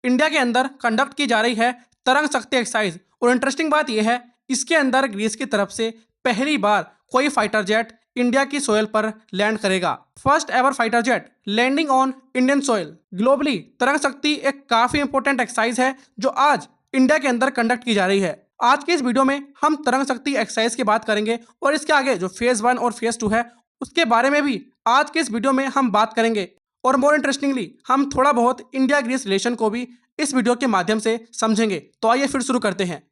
India के अंदर conduct की जा रही है तरंग शक्ति एक्सरसाइज। और इंटरेस्टिंग बात यह है, इसके अंदर ग्रीस की तरफ से पहली बार कोई फाइटर जेट इंडिया की सोयल पर लैंड करेगा। First ever fighter jet landing on Indian soil. Globally Tarang Shakti एक काफी इंपॉर्टेंट एक्सरसाइज है जो आज इंडिया के अंदर कंडक्ट की जा रही है। आज के इस वीडियो में हम तरंग शक्ति एक्सरसाइज की बात करेंगे और इसके आगे जो फेज 1 और फेज 2 है उसके बारे में भी आज के इस वीडियो में हम बात करेंगे। और मोर इंटरेस्टिंगली हम थोड़ा बहुत इंडिया ग्रीस रिलेशन को भी इस वीडियो के माध्यम से समझेंगे। तो आइए फिर शुरू करते हैं।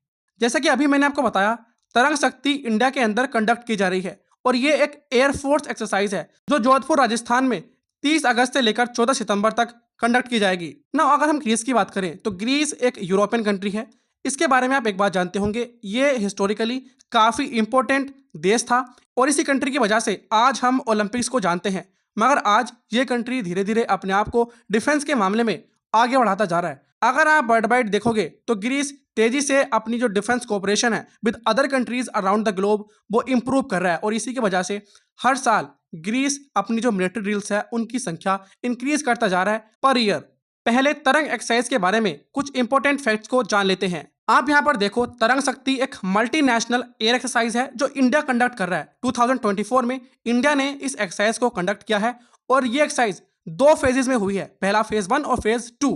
जैसा कि अभी मैंने आपको बताया, तरंग शक्ति इंडिया के अंदर कंडक्ट की जा रही है और ये एक एयरफोर्स एक्सरसाइज है जो जोधपुर राजस्थान में 30 अगस्त से लेकर 14 सितंबर तक कंडक्ट की जाएगी ना। अगर हम ग्रीस की बात करें तो ग्रीस एक यूरोपियन कंट्री है। इसके बारे में आप एक बात जानते होंगे, ये हिस्टोरिकली काफ़ी इंपॉर्टेंट देश था और इसी कंट्री की वजह से आज हम ओलंपिक्स को जानते हैं। मगर आज ये कंट्री धीरे धीरे अपने आप को डिफेंस के मामले में आगे बढ़ाता जा रहा है। अगर आप वर्ल्ड वाइड देखोगे तो ग्रीस तेजी से अपनी जो डिफेंस कोऑपरेशन है with other countries around the globe वो इंप्रूव कर रहा है और इसी की वजह से हर साल ग्रीस अपनी जो मिलिट्री ड्रिल्स है उनकी संख्या इंक्रीज करता जा रहा है पर ईयर। पहले तरंग एक्सरसाइज के बारे में कुछ इंपॉर्टेंट फैक्ट्स को जान लेते हैं। आप यहाँ पर देखो, तरंग शक्ति एक मल्टीनेशनल एयर एक्सरसाइज है जो इंडिया कंडक्ट कर रहा है। 2024 में इंडिया ने इस एक्सरसाइज को कंडक्ट किया है और ये एक्सरसाइज 2 फेजेस में हुई है, पहला फेज 1 और फेज 2।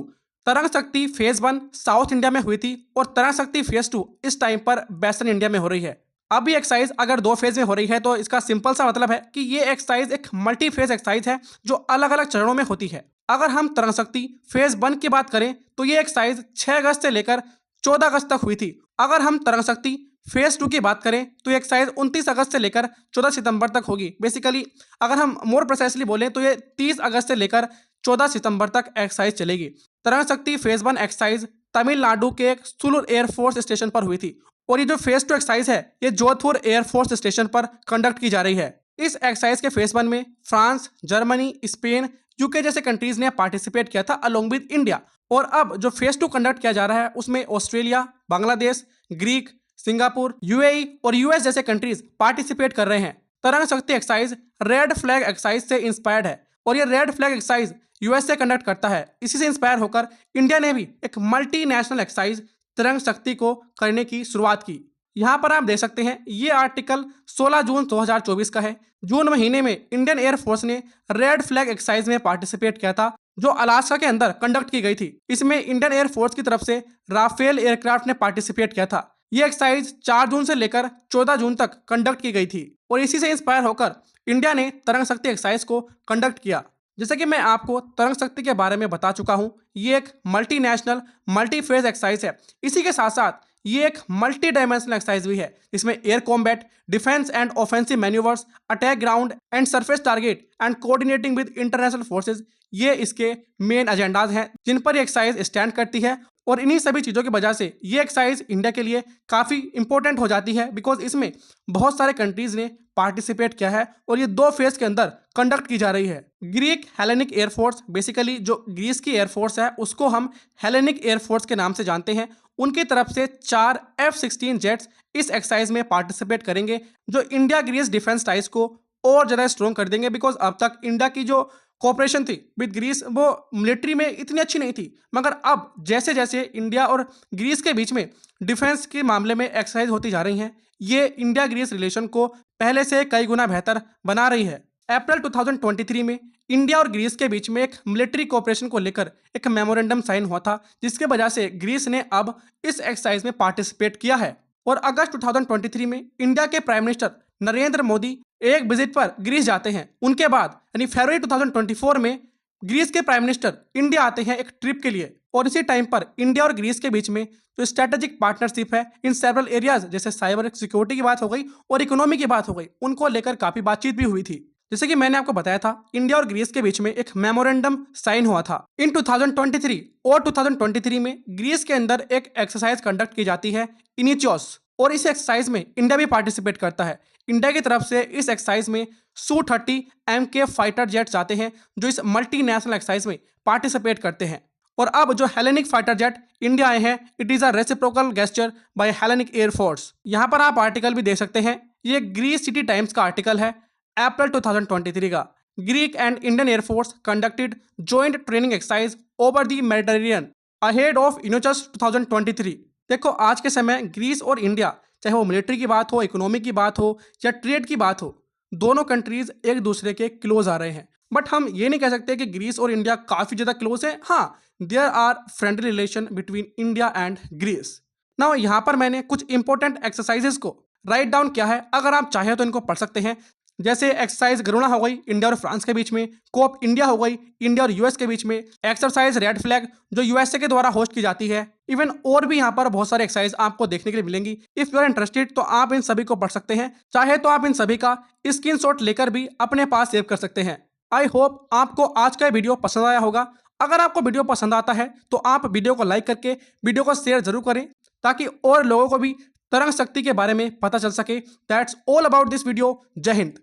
तरंग शक्ति फेज 1 साउथ इंडिया में हुई थी और तरंग शक्ति फेज 2 इस टाइम पर वेस्टर्न इंडिया में हो रही है। अभी एक्सरसाइज अगर 2 फेज में हो रही है तो इसका सिंपल सा मतलब है कि ये एक्सरसाइज एक मल्टी फेज एक्सरसाइज है जो अलग अलग चरणों में होती है। अगर हम तरंग शक्ति फेज 1 की बात करें तो ये एक्सरसाइज 6 अगस्त से लेकर 14 अगस्त तक हुई थी। अगर हम तरंग शक्ति फेज 2 की बात करें तो ये एक्सरसाइज 29 अगस्त से लेकर 14 सितंबर तक होगी। बेसिकली अगर हम मोर प्रिसाइसली बोलें तो ये 30 अगस्त से लेकर 14 सितंबर तक एक्सरसाइज चलेगी। तरंग शक्ति फेज 1 एक्सरसाइज तमिलनाडु के एक सुलूर एयरफोर्स स्टेशन पर हुई थी और ये जो फेज 2 एक्सरसाइज है ये जोधपुर एयरफोर्स स्टेशन पर कंडक्ट की जा रही है। इस एक्सरसाइज के फेज 1 में फ्रांस, जर्मनी, स्पेन, यूके जैसे कंट्रीज ने पार्टिसिपेट किया था अलोंग विद इंडिया। और अब जो फेज 2 कंडक्ट किया जा रहा है उसमें Australia, Bangladesh, Greek, Singapore, UAE और यूएस जैसे कंट्रीज पार्टिसिपेट कर रहे हैं। तरंग शक्ति एक्सरसाइज रेड फ्लैग एक्सरसाइज से इंस्पायर्ड है और ये रेड फ्लैग एक्सरसाइज यूएस से कंडक्ट करता है। इसी से इंस्पायर होकर इंडिया ने भी एक मल्टीनेशनल एक्सरसाइज तरंग शक्ति को करने की शुरुआत की। यहाँ पर आप देख सकते हैं ये आर्टिकल 16 जून 2024 का है। जून महीने में इंडियन एयरफोर्स ने रेड फ्लैग एक्सरसाइज में पार्टिसिपेट किया था जो अलास्का के अंदर कंडक्ट की गई थी। इसमें इंडियन एयरफोर्स की तरफ से राफेल एयरक्राफ्ट ने पार्टिसिपेट किया था। ये एक्सरसाइज 4 जून से लेकर 14 जून तक कंडक्ट की गई थी और इसी से इंस्पायर होकर इंडिया ने तरंग शक्ति एक्सरसाइज को कंडक्ट किया। जैसे कि मैं आपको तरंग शक्ति के बारे में बता चुका हूँ, ये एक मल्टीनेशनल मल्टी फेज एक्सरसाइज है। इसी के साथ साथ ये एक मल्टी डायमेंशनल एक्सरसाइज भी है। इसमें air combat, defence and offensive manoeuvres, attack ground and surface target and coordinating with international forces, ये इसके मेन एजेंडाज हैं जिन पर ये एक्सरसाइज स्टैंड करती है। और इन्हीं सभी चीज़ों की वजह से ये एक्सरसाइज इंडिया के लिए काफ़ी इंपॉर्टेंट हो जाती है बिकॉज इसमें बहुत सारे कंट्रीज ने पार्टिसिपेट किया है और ये 2 फेज के अंदर कंडक्ट की जा रही है। ग्रीक हेलेनिक एयरफोर्स, बेसिकली जो ग्रीस की एयरफोर्स है उसको हम हेलेनिक एयरफोर्स के नाम से जानते हैं। उनकी तरफ से 4 F-16 जेट्स इस एक्सरसाइज में पार्टिसिपेट करेंगे जो इंडिया ग्रीस डिफेंस टाइज को और ज़्यादा स्ट्रॉन्ग कर देंगे। बिकॉज अब तक इंडिया की जो कोऑपरेशन थी विद ग्रीस वो मिलिट्री में इतनी अच्छी नहीं थी, मगर अब जैसे जैसे इंडिया और ग्रीस के बीच में डिफेंस के मामले में एक्सरसाइज होती जा रही हैं, ये इंडिया ग्रीस रिलेशन को पहले से कई गुना बेहतर बना रही है। अप्रैल 2023 में इंडिया और ग्रीस के बीच में एक मिलिट्री कोऑपरेशन को लेकर एक मेमोरेंडम साइन हुआ था जिसके वजह से ग्रीस ने अब इस एक्सरसाइज में पार्टिसिपेट किया है। और अगस्त 2023 में इंडिया के प्राइम मिनिस्टर नरेंद्र मोदी एक विजिट पर ग्रीस जाते हैं। उनके बाद यानी फरवरी 2024 में ग्रीस के प्राइम मिनिस्टर इंडिया आते हैं एक ट्रिप के लिए और इसी टाइम पर इंडिया और ग्रीस के बीच में जो स्ट्रेटेजिक पार्टनरशिप है इन सेवरल एरियाज जैसे साइबर सिक्योरिटी की बात हो गई और इकोनॉमी की बात हो गई, उनको लेकर काफ़ी बातचीत भी हुई थी। जैसे कि मैंने आपको बताया था, इंडिया और ग्रीस के बीच में एक मेमोरेंडम साइन हुआ था इन 2023 और 2023 में ग्रीस के अंदर एक एक्सरसाइज कंडक्ट की जाती है इनिचियोस और इस एक्सरसाइज में इंडिया भी पार्टिसिपेट करता है। इंडिया की तरफ से इस एक्सरसाइज में Su-30 MK फाइटर जेट्स आते हैं जो इस मल्टीनेशनल एक्सरसाइज में पार्टिसिपेट करते हैं। और अब जो हेलेनिक फाइटर जेट इंडिया आए हैं, it is a reciprocal gesture by Hellenic air force. यहाँ पर आप आर्टिकल भी देख सकते हैं, ये ग्रीस सिटी टाइम्स का आर्टिकल है अप्रैल 2023 का। Greek and Indian air force conducted joint training exercise over the Mediterranean ahead of Iniochos 2023। देखो आज के समय ग्रीस और इंडिया, चाहे वो मिलिट्री की बात हो, इकोनॉमी की बात हो या ट्रेड की बात हो, दोनों कंट्रीज एक दूसरे के क्लोज आ रहे हैं। बट हम ये नहीं कह सकते कि ग्रीस और इंडिया काफी ज्यादा क्लोज है। हाँ, there are friendly relation between India and Greece. Now यहाँ पर मैंने कुछ इंपॉर्टेंट एक्सरसाइजेस को राइट डाउन किया है, अगर आप चाहें तो इनको पढ़ सकते हैं। जैसे एक्सरसाइज गरुणा हो गई इंडिया और फ्रांस के बीच में, कोप इंडिया हो गई इंडिया और यूएस के बीच में, एक्सरसाइज रेड फ्लैग जो यूएसए के द्वारा होस्ट की जाती है। इवन और भी यहाँ पर बहुत सारे एक्सरसाइज आपको देखने के लिए मिलेंगी। इफ यू आर इंटरेस्टेड तो आप इन सभी को पढ़ सकते हैं, चाहे तो आप इन सभी का स्क्रीनशॉट लेकर भी अपने पास सेव कर सकते हैं। आई होप आपको आज का वीडियो पसंद आया होगा। अगर आपको वीडियो पसंद आता है तो आप वीडियो को लाइक करके वीडियो को शेयर जरूर करें, ताकि और लोगों को भी तरंग शक्ति के बारे में पता चल सके। That's all about this video. जय हिंद।